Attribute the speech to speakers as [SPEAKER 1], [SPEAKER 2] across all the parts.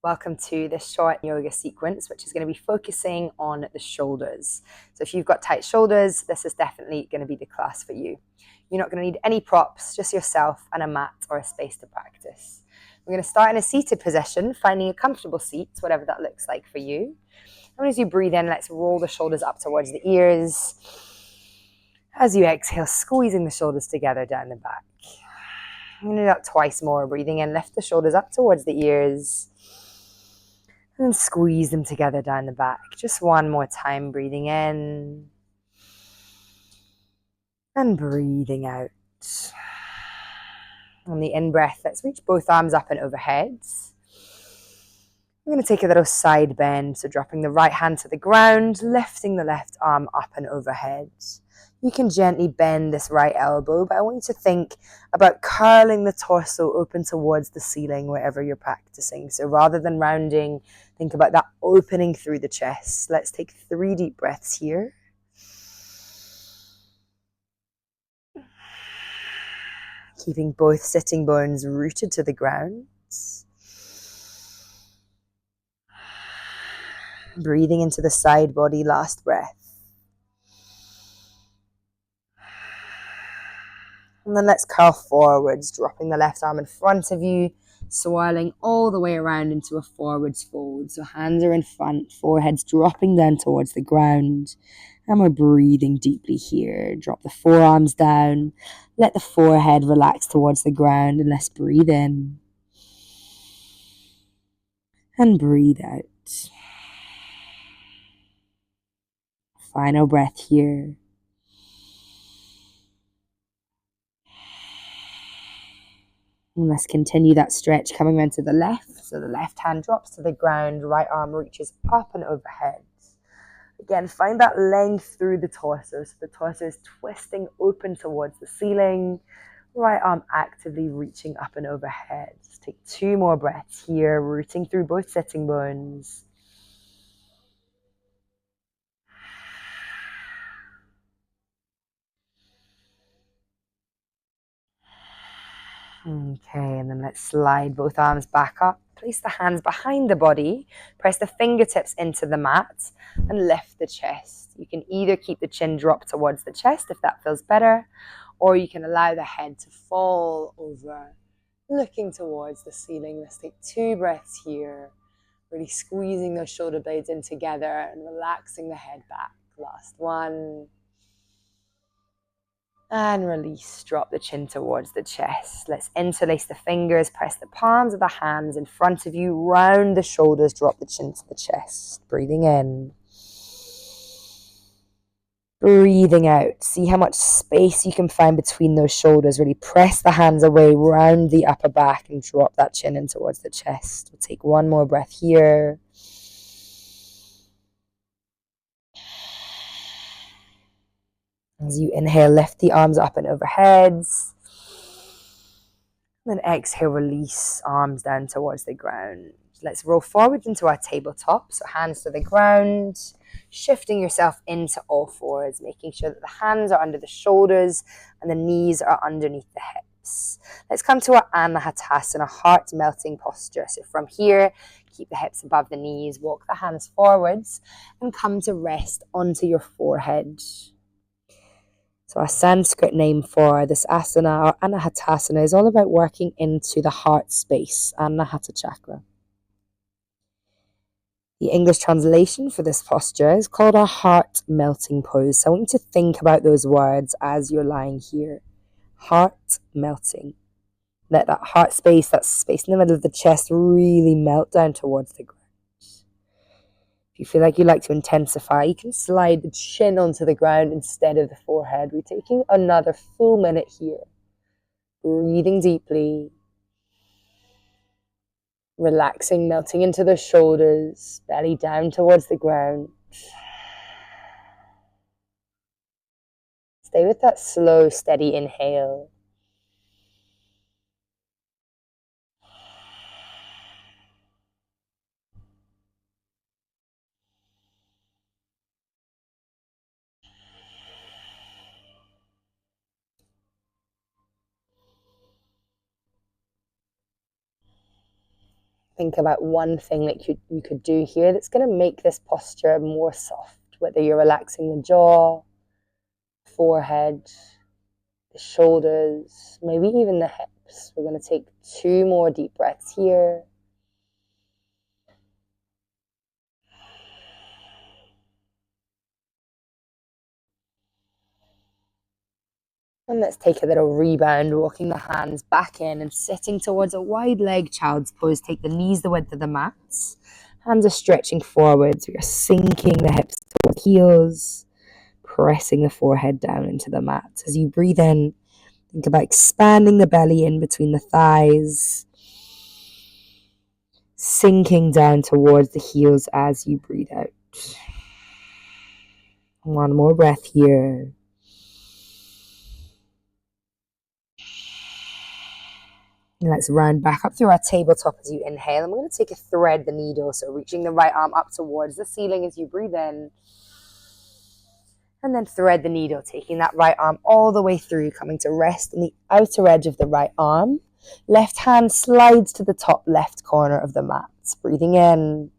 [SPEAKER 1] Welcome to this short yoga sequence, which is going to be focusing on the shoulders. So if you've got tight shoulders, this is definitely going to be the class for you. You're not going to need any props, just yourself and a mat or a space to practice. We're going to start in a seated position, finding a comfortable seat, whatever that looks like for you. And as you breathe in, let's roll the shoulders up towards the ears. As you exhale, squeezing the shoulders together down the back. I'm going to do that twice more. Breathing in, lift the shoulders up towards the ears. And squeeze them together down the back. Just one more time, breathing in. And breathing out. On the in-breath, let's reach both arms up and overhead. We're going to take a little side bend, so dropping the right hand to the ground, lifting the left arm up and overhead. You can gently bend this right elbow, but I want you to think about curling the torso open towards the ceiling wherever you're practicing. So rather than rounding, think about that opening through the chest. Let's take 3 deep breaths here. Keeping both sitting bones rooted to the ground. Breathing into the side body, last breath. And then let's curl forwards, dropping the left arm in front of you, swirling all the way around into a forwards fold. So hands are in front, forehead's dropping down towards the ground. And we're breathing deeply here. Drop the forearms down, let the forehead relax towards the ground, and let's breathe in. And breathe out. Final breath here. And let's continue that stretch coming around to the left. So the left hand drops to the ground, right arm reaches up and overhead. Again, find that length through the torso. So the torso is twisting open towards the ceiling. Right arm actively reaching up and overhead. Just take 2 more breaths here, rooting through both sitting bones. Okay, and then let's slide both arms back up. Place the hands behind the body. Press the fingertips into the mat and lift the chest. You can either keep the chin dropped towards the chest if that feels better, or you can allow the head to fall over, looking towards the ceiling. Let's take 2 breaths here, really squeezing those shoulder blades in together and relaxing the head back. Last one. And release, drop the chin towards the chest. Let's interlace the fingers, press the palms of the hands in front of you, round the shoulders, drop the chin to the chest. Breathing in. Breathing out. See how much space you can find between those shoulders. Really press the hands away, round the upper back, and drop that chin in towards the chest. We'll take 1 more breath here. As you inhale, lift the arms up and overhead. Then exhale, release arms down towards the ground. Let's roll forward into our tabletop. So hands to the ground, shifting yourself into all fours, making sure that the hands are under the shoulders and the knees are underneath the hips. Let's come to our Anahatasana, heart melting posture. So from here, keep the hips above the knees, walk the hands forwards, and come to rest onto your forehead. So our Sanskrit name for this asana, or Anahatasana, is all about working into the heart space, Anahata chakra. The English translation for this posture is called a heart melting pose. So I want you to think about those words as you're lying here. Heart melting. Let that heart space, that space in the middle of the chest, really melt down towards the ground. If you feel like you'd like to intensify, you can slide the chin onto the ground instead of the forehead. We're taking another full minute here. Breathing deeply. Relaxing, melting into the shoulders, belly down towards the ground. Stay with that slow, steady inhale. think about one thing that you could do here that's going to make this posture more soft, whether you're relaxing the jaw, forehead, the shoulders, maybe even the hips. We're going to take 2 more deep breaths here. And let's take a little rebound, walking the hands back in and sitting towards a wide leg child's pose. Take the knees the width of the mats. Hands are stretching forwards. We are sinking the hips toward heels, pressing the forehead down into the mat. As you breathe in, think about expanding the belly in between the thighs, sinking down towards the heels as you breathe out. One more breath here. And let's round back up through our tabletop as you inhale. And we're going to take a thread the needle, so reaching the right arm up towards the ceiling as you breathe in. And then thread the needle, taking that right arm all the way through, coming to rest on the outer edge of the right arm. Left hand slides to the top left corner of the mat. Breathing in.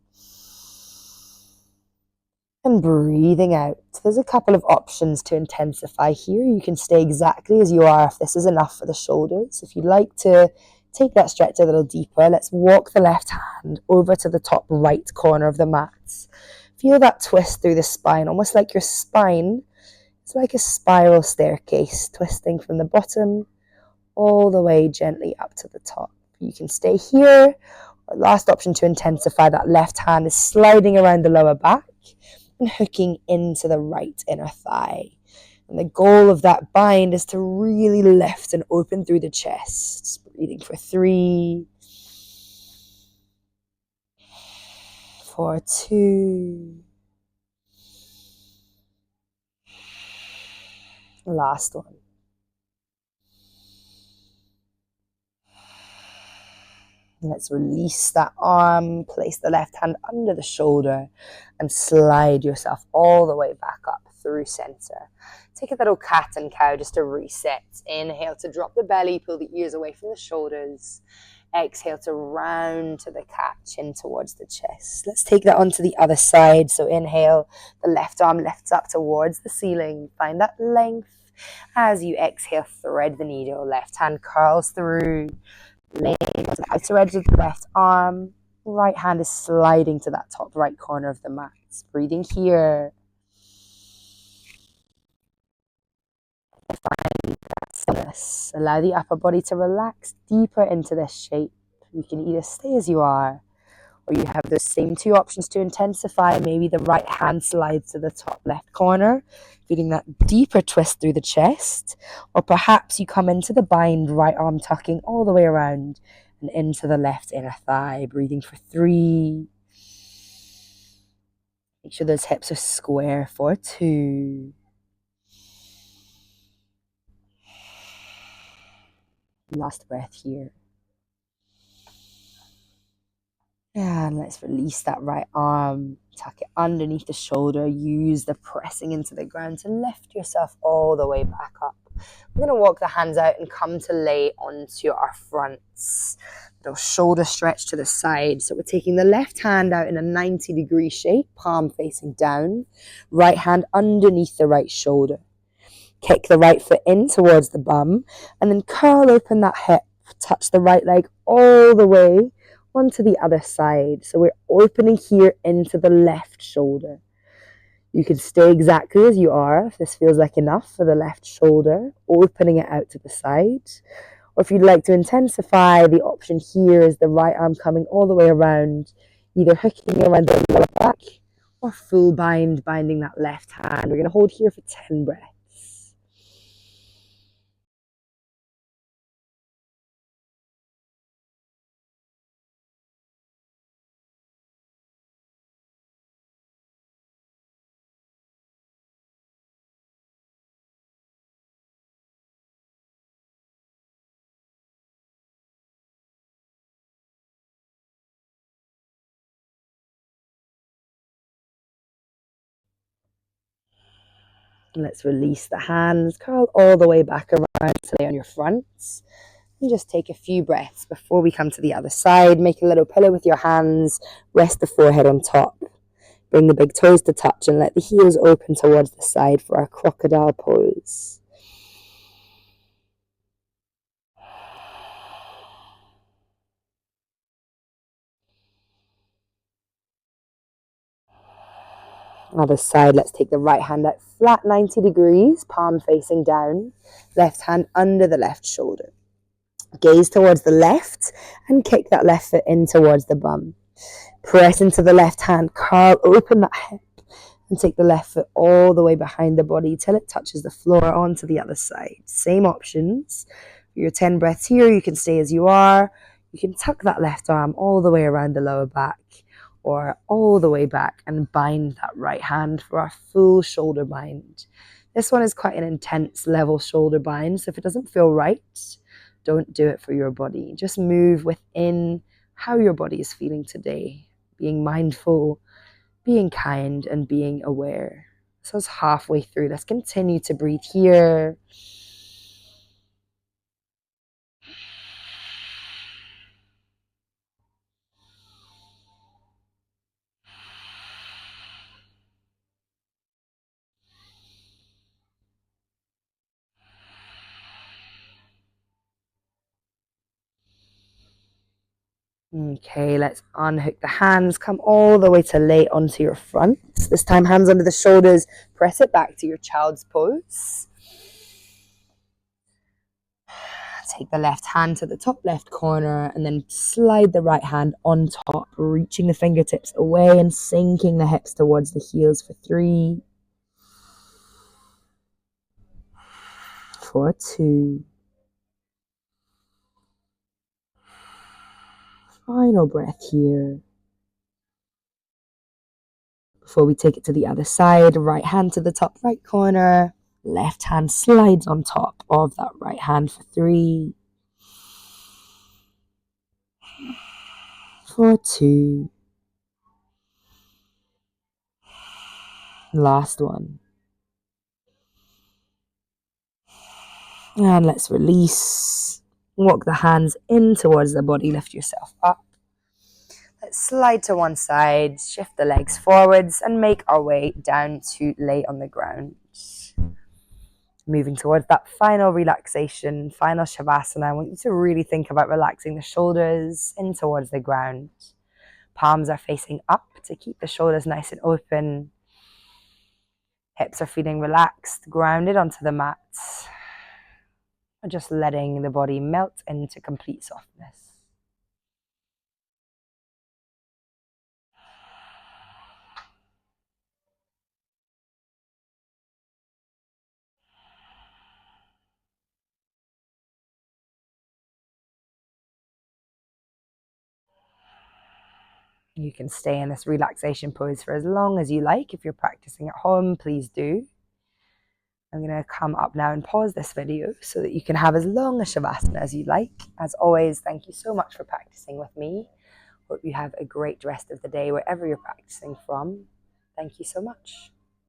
[SPEAKER 1] And breathing out. There's a couple of options to intensify here. You can stay exactly as you are if this is enough for the shoulders. If you'd like to take that stretch a little deeper, let's walk the left hand over to the top right corner of the mat. Feel that twist through the spine, almost like your spine is like a spiral staircase, twisting from the bottom all the way gently up to the top. You can stay here. Our last option to intensify that left hand is sliding around the lower back and hooking into the right inner thigh. And the goal of that bind is to really lift and open through the chest. Breathing for 3, for 2. Last one. Let's release that arm, place the left hand under the shoulder and slide yourself all the way back up through center. Take a little cat and cow just to reset. Inhale to drop the belly, pull the ears away from the shoulders. Exhale to round to the cat, chin towards the chest. Let's take that onto the other side. So inhale, the left arm lifts up towards the ceiling. Find that length. As you exhale, thread the needle. Left hand curls through. Laying onto the outer edge of the left arm. Right hand is sliding to that top right corner of the mat. Breathing here. Find that stillness. Allow the upper body to relax deeper into this shape. You can either stay as you are, or you have those same 2 options to intensify. Maybe the right hand slides to the top left corner, feeling that deeper twist through the chest. Or perhaps you come into the bind, right arm tucking all the way around and into the left inner thigh. Breathing for 3. Make sure those hips are square for 2. Last breath here. And let's release that right arm, tuck it underneath the shoulder, use the pressing into the ground to lift yourself all the way back up. We're going to walk the hands out and come to lay onto our fronts. Little shoulder stretch to the side. So we're taking the left hand out in a 90-degree shape, palm facing down, right hand underneath the right shoulder. Kick the right foot in towards the bum and then curl open that hip, touch the right leg all the way onto the other side. So we're opening here into the left shoulder. You can stay exactly as you are if this feels like enough for the left shoulder, opening it out to the side. Or if you'd like to intensify, the option here is the right arm coming all the way around, either hooking around the lower back or full bind, binding that left hand. We're going to hold here for 10 breaths. Let's release the hands, curl all the way back around to lay on your fronts. And just take a few breaths before we come to the other side. Make a little pillow with your hands. Rest the forehead on top. Bring the big toes to touch and let the heels open towards the side for our crocodile pose. Other side, let's take the right hand out flat 90 degrees, palm facing down, left hand under the left shoulder. Gaze towards the left and kick that left foot in towards the bum. Press into the left hand, curl, open that hip, and take the left foot all the way behind the body till it touches the floor onto the other side. Same options. For your 10 breaths here, you can stay as you are. You can tuck that left arm all the way around the lower back or all the way back and bind that right hand for our full shoulder bind. This one is quite an intense level shoulder bind, so if it doesn't feel right, don't do it for your body. Just move within how your body is feeling today, being mindful, being kind, and being aware. So it's halfway through. Let's continue to breathe here. Okay, let's unhook the hands, come all the way to lay onto your front. This time, hands under the shoulders, press it back to your child's pose. Take the left hand to the top left corner and then slide the right hand on top, reaching the fingertips away and sinking the hips towards the heels for 3, for 2. Final breath here. Before we take it to the other side, right hand to the top right corner, left hand slides on top of that right hand for 3, for 2. Last one. And let's release. Walk the hands in towards the body, lift yourself up. Let's slide to one side, shift the legs forwards, and make our way down to lay on the ground. Moving towards that final relaxation, final shavasana. I want you to really think about relaxing the shoulders in towards the ground. Palms are facing up to keep the shoulders nice and open. Hips are feeling relaxed, grounded onto the mat. Just letting the body melt into complete softness. You can stay in this relaxation pose for as long as you like. If you're practicing at home, please do. I'm going to come up now and pause this video so that you can have as long a shavasana as you like. As always, thank you so much for practicing with me. Hope you have a great rest of the day wherever you're practicing from. Thank you so much.